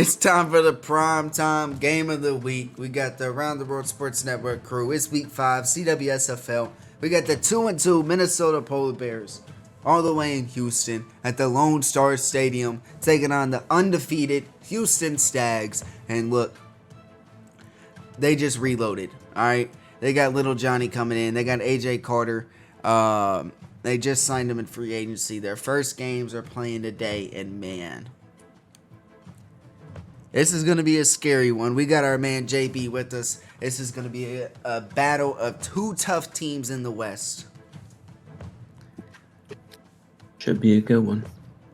It's time for the prime time game of the week. We got the Around the World Sports Network crew. It's week 5, CWSFL. We got the 2-2 Minnesota Polar Bears all the way in Houston at the Lone Star Stadium, taking on the undefeated Houston Stags. And look, they just reloaded. All right, they got little Johnny coming in. They got AJ Carter. They just signed him in free agency. Their first games are playing today, and man, this is going to be a scary one. We got our man JB with us. This is going to be a battle of two tough teams in the West. Should be a good one.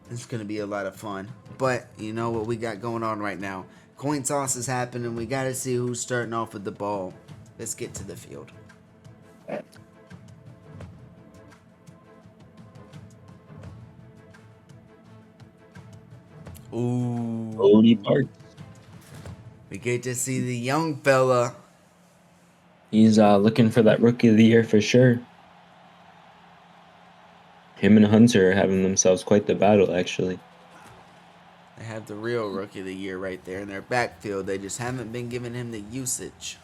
It's going to be a lot of fun. But you know what we got going on right now? Coin toss is happening. We got to see who's starting off with the ball. Let's get to the field. Ooh. Cody Park. We get to see the young fella. He's looking for that Rookie of the Year for sure. Him and Hunter are having themselves quite the battle, actually. They have the real Rookie of the Year right there in their backfield. They just haven't been giving him the usage.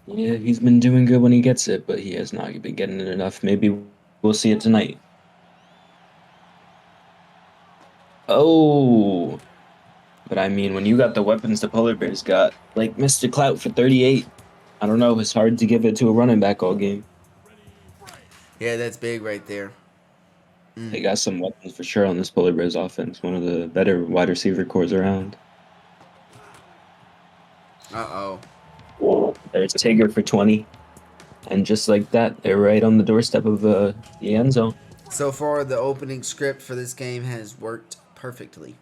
Yeah, he's been doing good when he gets it, but he has not been getting it enough. Maybe we'll see it tonight. Oh, but I mean, when you got the weapons the Polar Bears got, like Mr. Clout for 38, I don't know, it's hard to give it to a running back all game. Yeah, that's big right there. They got some weapons for sure on this Polar Bears offense. One of the better wide receiver cores around. Uh-oh. There's Tigger for 20. And just like that, they're right on the doorstep of the end zone. So far, the opening script for this game has worked perfectly.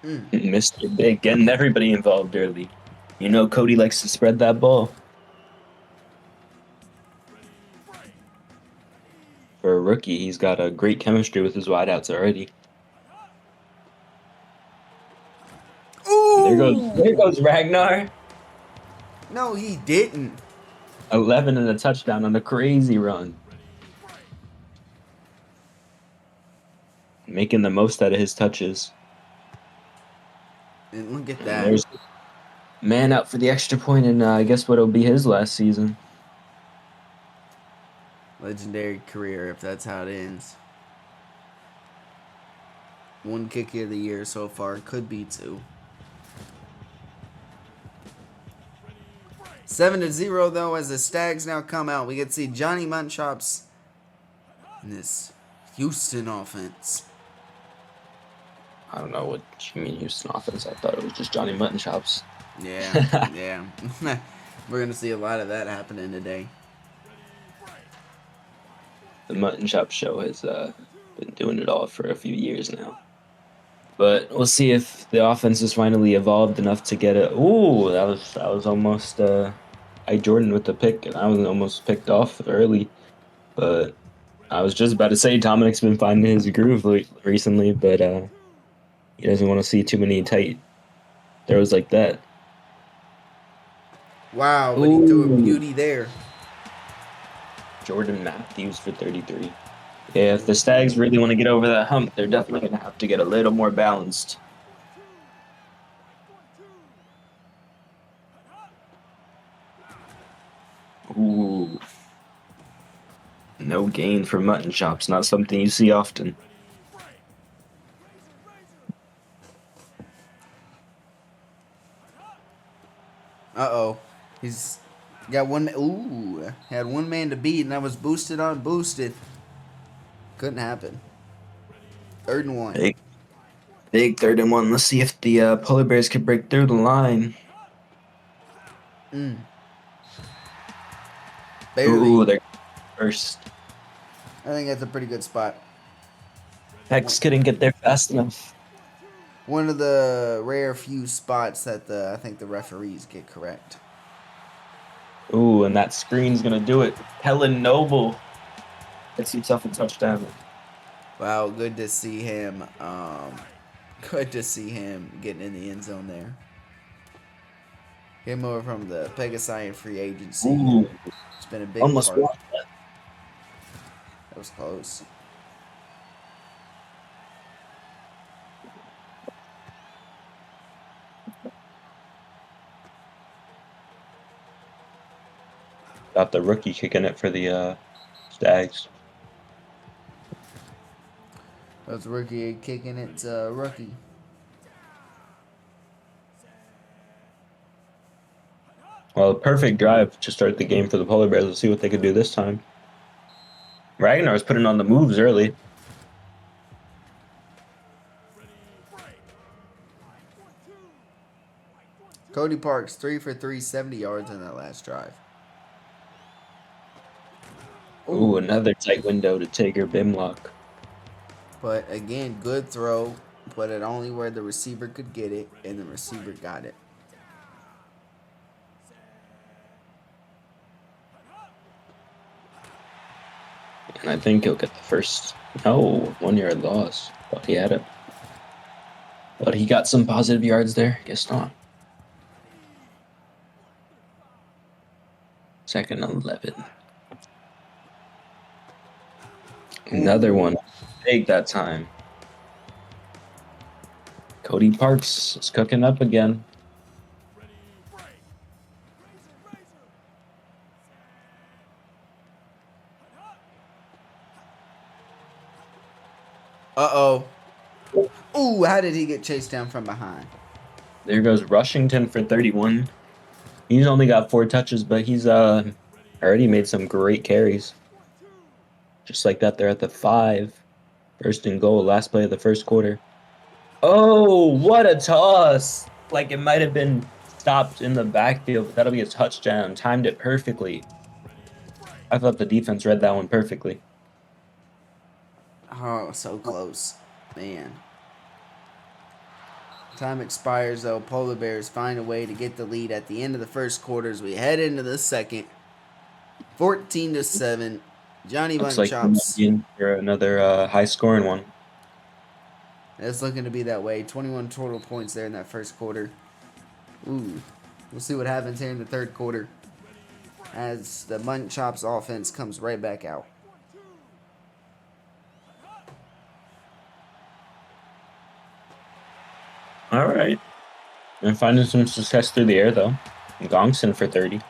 Mr. Big getting everybody involved early. You know Cody likes to spread that ball. For a rookie, he's got a great chemistry with his wideouts already. Ooh! There goes Ragnar. No, he didn't. 11 and a touchdown on a crazy run. Making the most out of his touches. And look at that. There's man out for the extra point, and I guess what'll be his last season. Legendary career, if that's how it ends. One kick of the year so far. Could be two. 7-0 though, as the Stags now come out. We get to see Johnny Muttonchops in this Houston offense. I don't know what you mean Houston offense. I thought it was just Johnny Muttonchops. Yeah, yeah. We're going to see a lot of that happening today. The Muttonchop show has been doing it all for a few years now. But we'll see if the offense has finally evolved enough to get it. Ooh, that was almost Jordan with the pick, and I was almost picked off early. But I was just about to say Dominic's been finding his groove recently, but he doesn't want to see too many tight throws like that. Wow, but he threw a beauty there. Jordan Matthews for 33. Yeah, if the Stags really want to get over that hump, they're definitely going to have to get a little more balanced. Ooh. No gain for mutton chops, not something you see often. Uh-oh. He's got one. Ooh. Had one man to beat, and that was boosted on boosted. Couldn't happen. 3rd and 1. Big 3rd and 1. Let's see if the Polar Bears can break through the line. Barely. Ooh, they're first. I think that's a pretty good spot. Hex couldn't get there fast enough. One of the rare few spots that I think the referees get correct. Ooh, and that screen's going to do it. Helen Noble gets himself a touchdown. Wow, good to see him. Good to see him getting in the end zone there. Came over from the Pegasi free agency. Ooh. It's been a big Almost part. blocked that. That was close. Got the rookie kicking it for the Stags. That's rookie kicking it to rookie. Well, perfect drive to start the game for the Polar Bears. Let's see what they could do this time. Ragnar's putting on the moves early. Cody Parks 3 for 3, 70 yards in that last drive. Ooh, another tight window to Taker Bimlock. But again, good throw, but it only where the receiver could get it, and the receiver got it. And I think he'll get the first. No, 1 yard loss. Thought he had it. But he got some positive yards there. Guess not. Second 11. Another one. Big that time. Cody Parks is cooking up again. Uh-oh. Ooh, how did he get chased down from behind? There goes Rushington for 31. He's only got 4 touches, but he's already made some great carries. Just like that, they're at the 5. First and goal, last play of the first quarter. Oh, what a toss! Like it might have been stopped in the backfield, but that'll be a touchdown. Timed it perfectly. I thought the defense read that one perfectly. Oh, so close. Man. Time expires, though. Polar Bears find a way to get the lead at the end of the first quarter as we head into the second. 14-7. Johnny Looks Button like Chops. for another high-scoring one. It's looking to be that way. 21 total points there in that first quarter. Ooh. We'll see what happens here in the third quarter as the Button Chops offense comes right back out. All right. And finding some success through the air, though. Gongson for 30.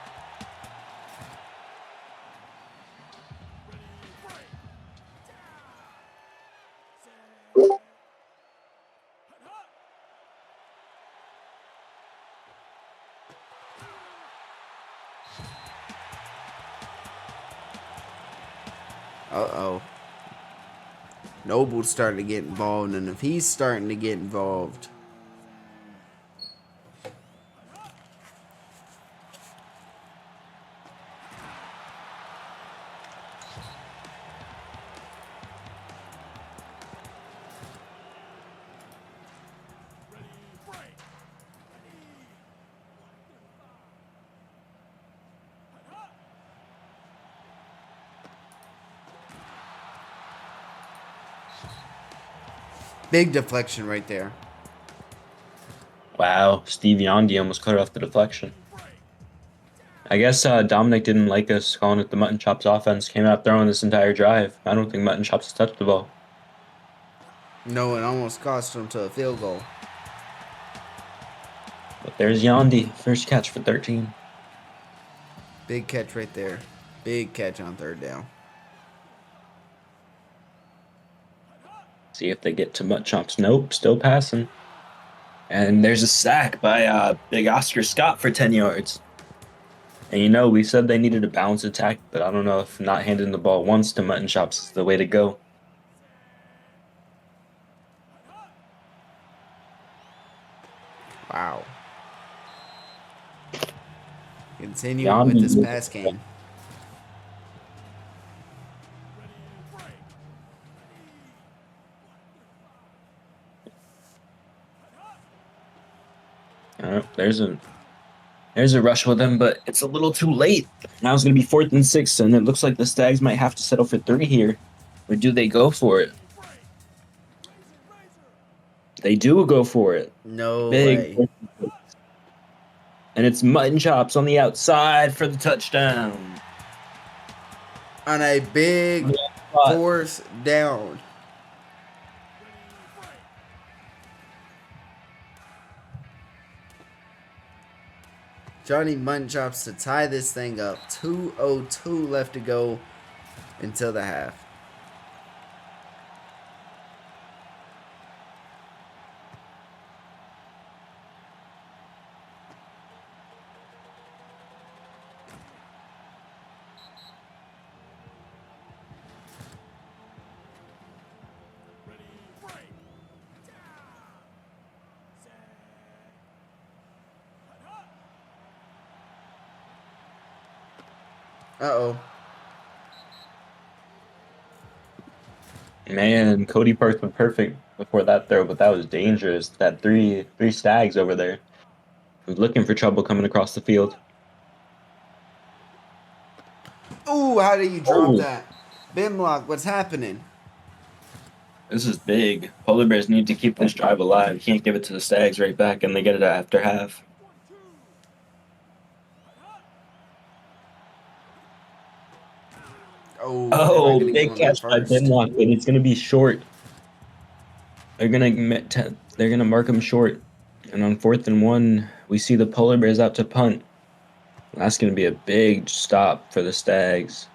Uh-oh. Noble's starting to get involved, and if he's starting to get involved... Big deflection right there. Wow, Steve Yondi almost cut off the deflection. I guess Dominic didn't like us calling it the Mutton Chops offense. Came out throwing this entire drive. I don't think Mutton Chops has touched the ball. No, it almost cost him to a field goal. But there's Yondi. First catch for 13. Big catch right there. Big catch on third down. See if they get to Mutton Chops. Nope, still passing. And there's a sack by Big Oscar Scott for 10 yards. And you know, we said they needed a balanced attack, but I don't know if not handing the ball once to Mutton Chops is the way to go. Wow. Continuing with this pass game. There's a rush with them, but it's a little too late. Now it's going to be 4th and 6, and it looks like the Stags might have to settle for 3 here. Or do they go for it? They do go for it. No way. And it's Mutton Chops on the outside for the touchdown. On a big 4th down. Johnny Mutton Chops to tie this thing up. 2:02 left to go until the half. Uh-oh. Man, Cody Parks went perfect before that throw, but that was dangerous. That three stags over there. Was looking for trouble coming across the field. Ooh, how did you drop Oh, that? Bimlock, what's happening? this is big. Polar Bears need to keep this drive alive. You can't give it to the Stags right back, and they get it after half. Oh, they're not Oh, going to get big one there catch by first. Binlock, but it's gonna be short. They're gonna mark him short, and on 4th and 1, we see the Polar Bears out to punt. That's gonna be a big stop for the Stags,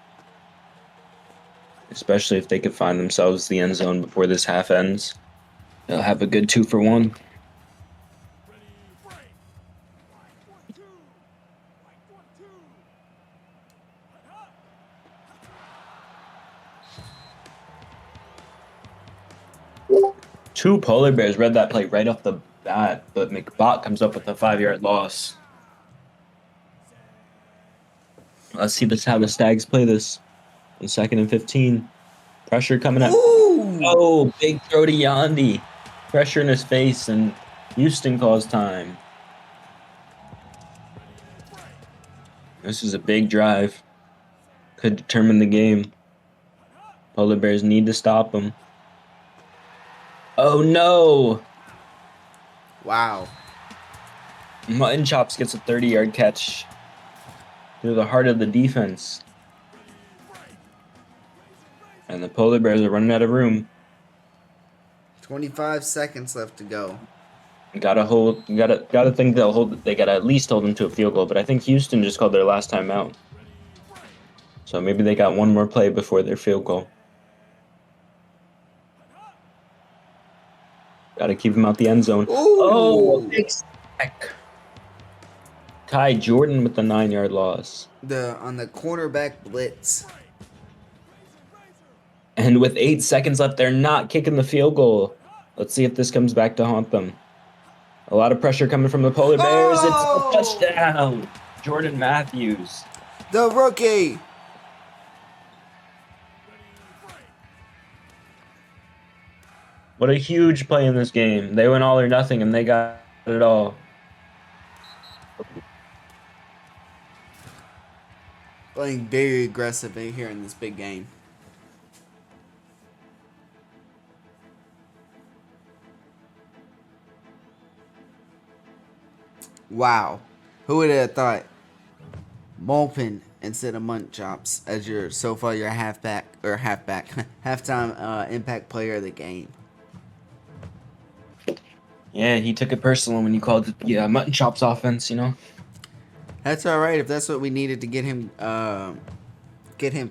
especially if they could find themselves the end zone before this half ends. They'll have a good 2-for-1. Two Polar Bears read that play right off the bat, but McBot comes up with a 5-yard loss. Let's see how the Stags play this. On 2nd and 15. Pressure coming up. Ooh! Oh, big throw to Yandy. Pressure in his face, and Houston calls time. This is a big drive. Could determine the game. Polar Bears need to stop him. Oh, no! Wow. Mutton Chops gets a 30-yard catch through the heart of the defense. And the Polar Bears are running out of room. 25 seconds left to go. Gotta think they'll hold. They gotta at least hold them to a field goal. But I think Houston just called their last time out, so maybe they got one more play before their field goal. Gotta keep them out the end zone. Ooh! Oh, a big sack. Ty Jordan with the 9-yard loss. On the cornerback blitz. And with 8 seconds left, they're not kicking the field goal. Let's see if this comes back to haunt them. A lot of pressure coming from the Polar Bears. Oh! It's a touchdown. Jordan Matthews. The rookie. What a huge play in this game. They went all or nothing, and they got it all. Playing very aggressive here in this big game. Wow. Who would have thought Mulpin instead of Munt Chops as your halfback halftime impact player of the game? Yeah, he took it personal when you called it Mutton Chops offense, you know? That's all right if that's what we needed to get him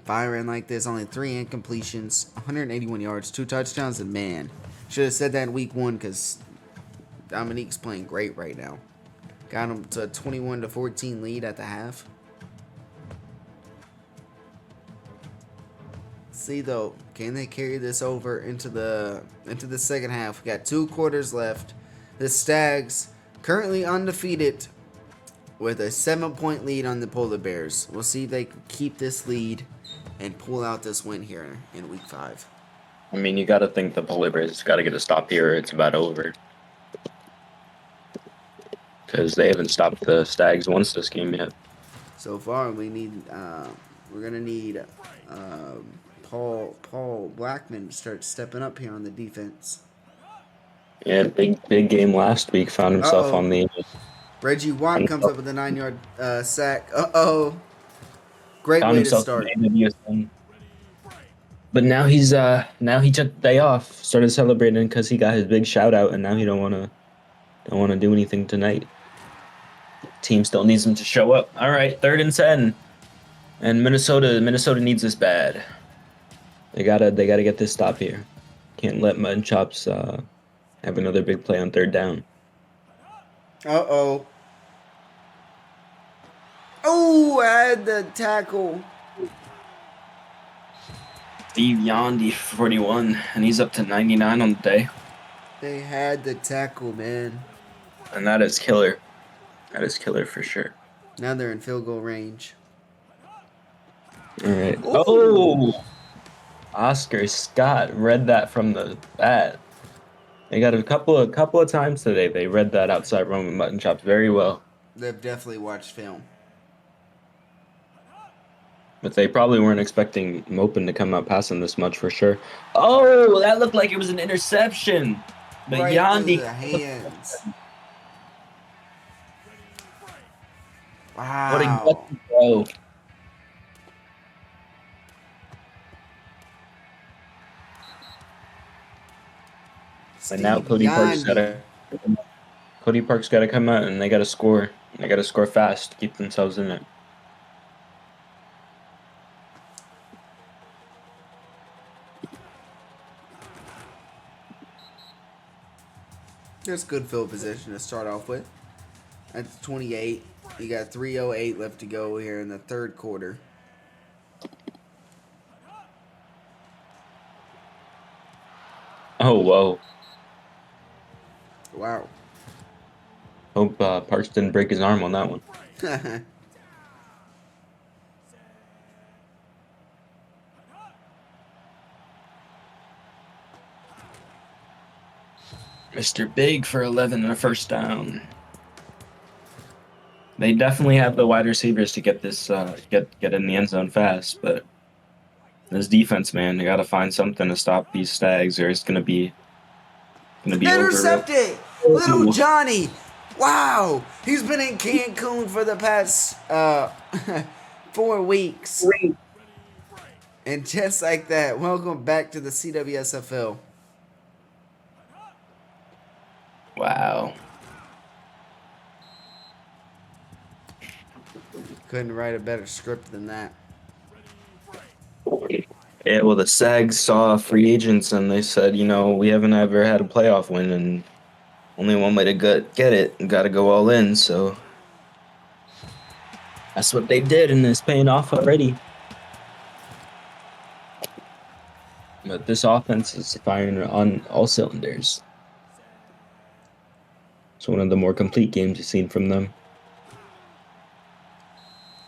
firing like this. Only 3 incompletions, 181 yards, 2 touchdowns, and man, should have said that in week 1 because Dominique's playing great right now. Got him to a 21-14 lead at the half. See though, can they carry this over into the second half? We got 2 quarters left. The Stags currently undefeated with a 7-point lead on the Polar Bears. We'll see if they can keep this lead and pull out this win here in week 5. I mean, you got to think the Polar Bears got to get a stop here or it's about over. Because they haven't stopped the Stags once this game yet. So far, we're gonna need Paul Blackman to start stepping up here on the defense. Yeah, big game last week. Found himself on the. Reggie Watt comes up with a 9-yard sack. Great way to start. But now he took the day off, started celebrating because he got his big shout out, and now he don't want to do anything tonight. Team still needs them to show up. All right, 3rd and 10. And Minnesota needs this bad. They gotta get this stop here. Can't let Mutton Chops have another big play on 3rd down. Uh-oh. Oh, I had the tackle. Steve Yandi, 41, and he's up to 99 on the day. They had the tackle, man. And that is killer. That is killer for sure. Now they're in field goal range. All right. Ooh. Oh! Oscar Scott read that from the bat. They got a couple of times today. They read that outside run with Mutton Chops very well. They've definitely watched film. But they probably weren't expecting Mopin to come out passing this much for sure. Oh, that looked like it was an interception. But Right Yandi. through the hands. Wow. What a gutsy throw. And now Cody Park's got to come out and they got to score. They got to score fast to keep themselves in it. There's good field position to start off with. That's 28. You got 3:08 left to go here in the 3rd quarter. Oh, whoa. Wow. Hope Parks didn't break his arm on that one. Mr. Big for 11 and a 1st down. They definitely have the wide receivers to get this get in the end zone fast, but this defense, man, they got to find something to stop these Stags, or it's gonna be Intercepted! Little Johnny! Wow! He's been in Cancun for the past 4 weeks. And just like that, welcome back to the CWSFL. Wow. Couldn't write a better script than that. Yeah, well, the Sags saw free agents and they said, we haven't ever had a playoff win, and only one way to get it, got to go all in. So that's what they did, and it's paying off already. But this offense is firing on all cylinders. It's one of the more complete games you've seen from them.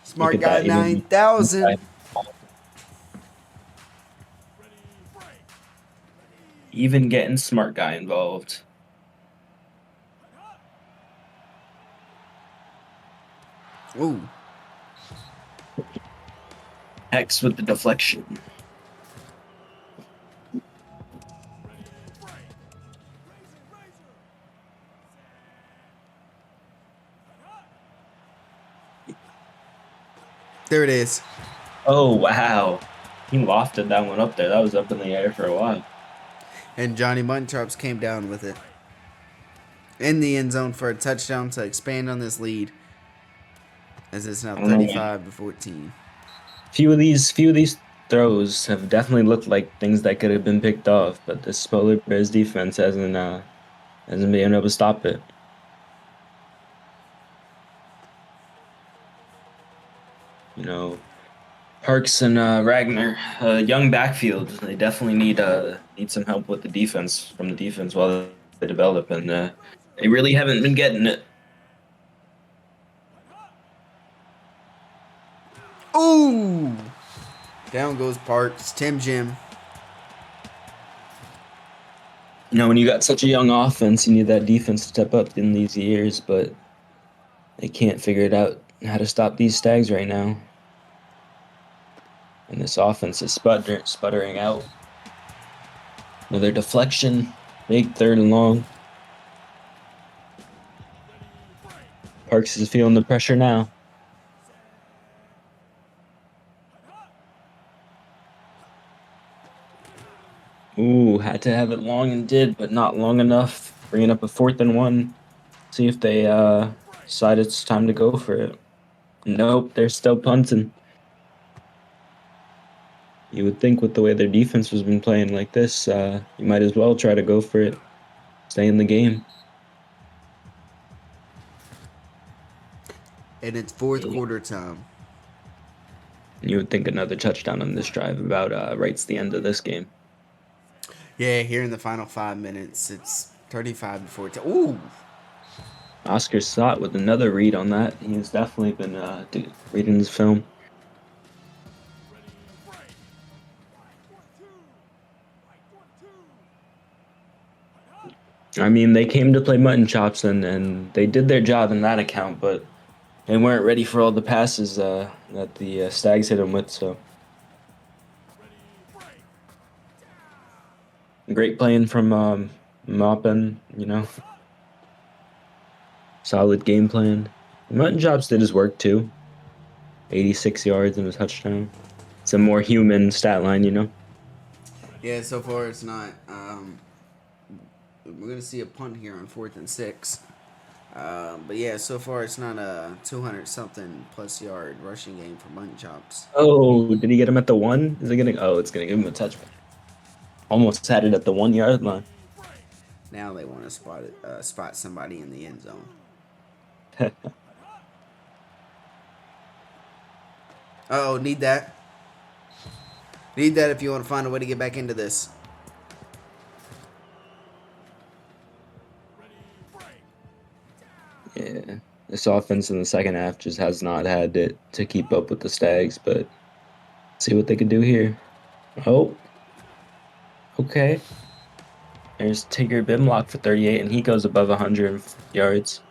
Smart guy 9,000. Even getting smart guy involved. Ooh. X with the deflection. There it is. Oh, wow. He lofted that one up there. That was up in the air for a while. And Johnny Mutton came down with it. In the end zone for a touchdown to expand on this lead. As it's now 35-14. Few of these throws have definitely looked like things that could have been picked off, but this Polar Bears defense hasn't been able to stop it. Parks and Ragnar, young backfield. They definitely need some help with the defense from the defense while they develop, and they really haven't been getting it. Ooh! Down goes Parks. Tim Jim. When you got such a young offense, you need that defense to step up in these years, but they can't figure it out how to stop these Stags right now. And this offense is sputtering out. Another deflection. Big 3rd and long. Parks is feeling the pressure now. Ooh, had to have it long and did, but not long enough. Bringing up a 4th and 1. See if they decide it's time to go for it. Nope, they're still punting. You would think with the way their defense has been playing like this, you might as well try to go for it. Stay in the game. And it's fourth quarter time. You would think another touchdown on this drive about writes the end of this game. Yeah, here in the final 5 minutes, it's 35 to 14. Ooh. Oscar Sott with another read on that. He's definitely been reading his film. I mean, they came to play mutton chops and they did their job in that account, but they weren't ready for all the passes that the Stags hit them with. So great playing from Maupin, solid game plan. Mutton chops did his work too. 86 yards and a touchdown. It's a more human stat line. Yeah, so far it's not. We're going to see a punt here on 4th and 6. But yeah, so far it's not a 200-something plus yard rushing game for Mutton Chops. Oh, did he get him at the 1? Is it gonna? Oh, it's gonna give him a touchback. Almost had it at the 1 yard line. Now they want to spot somebody in the end zone. Oh, need that. Need that if you want to find a way to get back into this. Yeah, this offense in the second half just has not had it to keep up with the Stags, but see what they can do here. Oh, okay. There's Tigger Bimlock for 38, and he goes above 100 yards.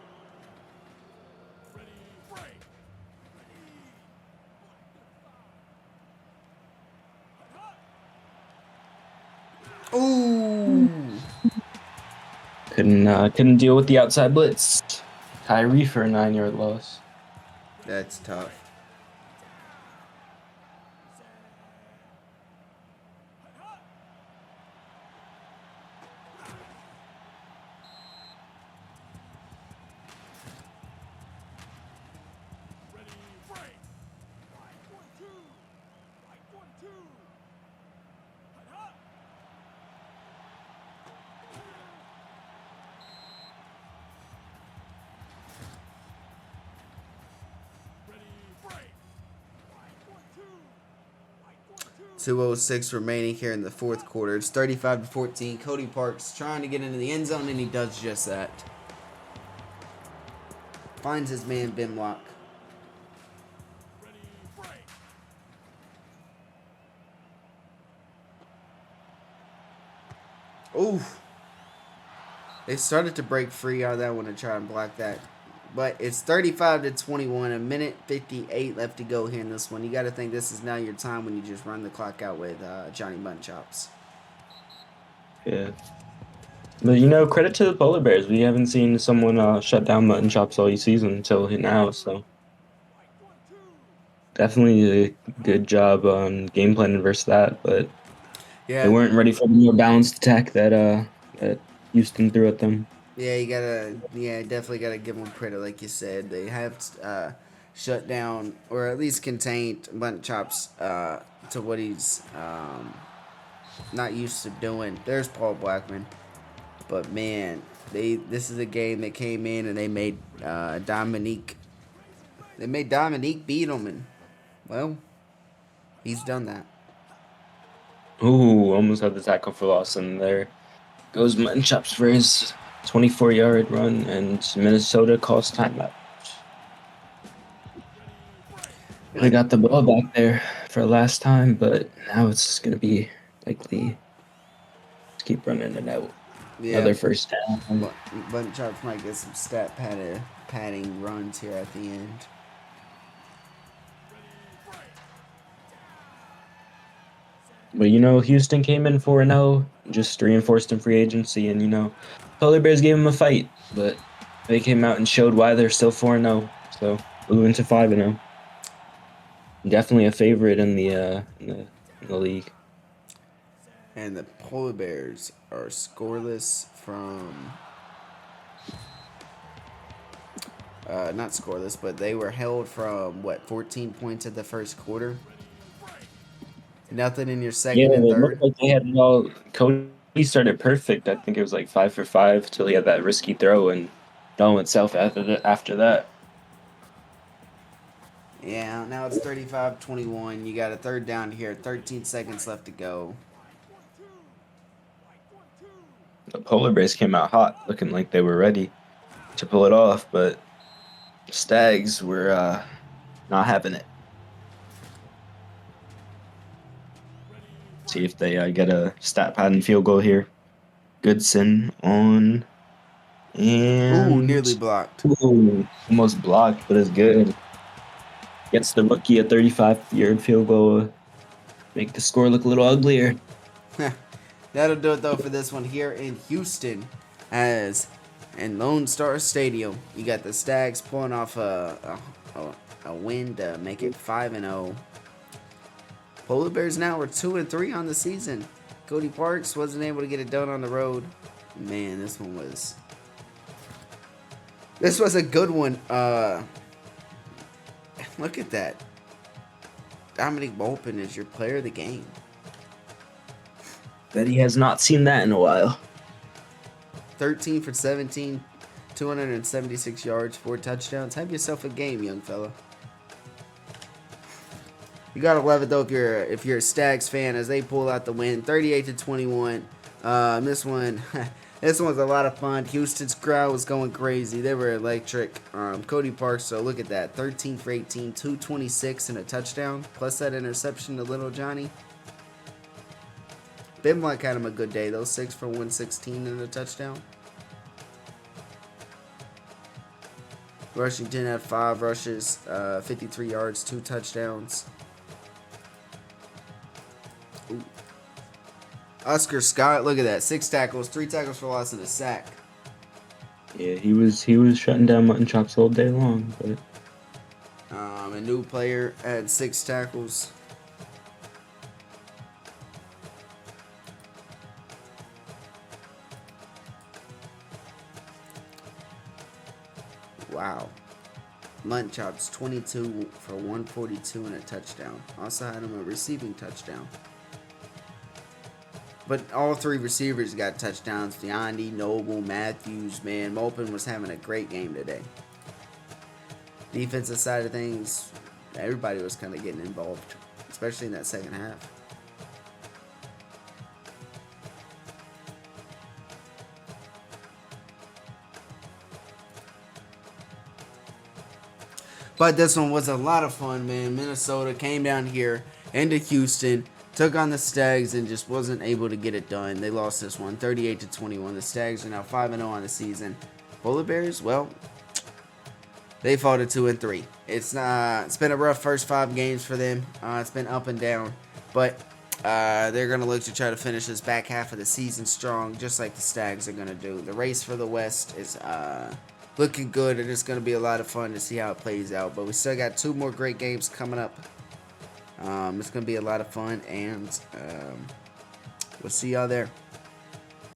Ooh. Couldn't deal with the outside blitz. Tyree for a 9-yard loss. That's tough. .206 remaining here in the fourth quarter. It's 35 to 14. Cody Parks trying to get into the end zone, and he does just that. Finds his man Bimlock. Oof. They started to break free out of that one to try and block that. But it's 35 to 21, a minute 58 left to go here in this one. You got to think this is now your time when you just run the clock out with Johnny Mutton Chops. Yeah. But, credit to the Polar Bears. We haven't seen someone shut down Mutton Chops all season until now, so definitely a good job on game planning versus that, but Yeah, they weren't ready for the more balanced attack that Houston threw at them. Yeah, definitely gotta give them credit, like you said. They have shut down or at least contained Mutton Chops to what he's not used to doing. There's Paul Blackman, but man, this is a game that came in and they made Dominique. They made Dominique beat him, and well, he's done that. Ooh, almost had the tackle for loss, and there goes Mutton Chops for his 24-yard run, and Minnesota calls timeout. We got the ball back there for the last time, but now it's going to be likely to keep running it out. Yeah, Another first down. Mutton Chops might get some padding runs here at the end. But, Houston came in 4-0, just reinforced in free agency, and, Polar Bears gave them a fight, but they came out and showed why they're still 4-0, so blew into 5-0. Definitely a favorite in the league. And the Polar Bears are scoreless from not scoreless, but they were held from what 14 points at the first quarter. Nothing in your Yeah, second and it looked third. like they had it all. Cody started perfect. I think it was like 5 for 5 till he had that risky throw and all went south after that. Yeah, now it's 35-21. You got a third down here. 13 seconds left to go. The polar bears came out hot, looking like they were ready to pull it off, but Stags were not having it. See if they get a stat pattern field goal here. Goodson on Ooh, nearly and blocked. ooh, almost blocked, but it's good. Gets the rookie a 35-yard field goal. Make the score look a little uglier. That'll do it though for this one here in Houston, as in Lone Star Stadium. You got the Stags pulling off a win to make it 5-0. Polar Bears now are 2-3 on the season. Cody Parks wasn't able to get it done on the road. Man, this was a good one. Look at that. Dominic Maupin is your player of the game. Bet he has not seen that in a while. 13 for 17, 276 yards, 4 touchdowns. Have yourself a game, young fella. You gotta love it though if you're a Stags fan, as they pull out the win, 38-21. This one, this one's a lot of fun. Houston's crowd was going crazy. They were electric. Cody Parks, so look at that, 13 for 18, 226 and a touchdown, plus that interception to Little Johnny. Bimlock had him a good day though, 6 for 116 and a touchdown. Washington had 5 rushes, 53 yards, 2 touchdowns. Ooh. Oscar Scott, look at that, 6 tackles, 3 tackles for loss and a sack. Yeah, he was shutting down mutton chops all day long. But A new player had 6 tackles. Wow. Mutton Chops, 22 for 142 and a touchdown. Also had him a receiving touchdown. But all 3 receivers got touchdowns. Deondi, Noble, Matthews, man. Maupin was having a great game today. Defensive side of things, everybody was kind of getting involved, especially in that second half. But this one was a lot of fun, man. Minnesota came down here into Houston, took on the Stags, and just wasn't able to get it done. They lost this one, 38-21. The Stags are now 5-0 on the season. Polar Bears, well, they fall to 2-3. It's been a rough first 5 games for them. It's been up and down, but they're gonna look to try to finish this back half of the season strong, just like the Stags are gonna do. The race for the West is looking good, and it's going to be a lot of fun to see how it plays out. But we still got 2 more great games coming up. It's going to be a lot of fun, and we'll see y'all there.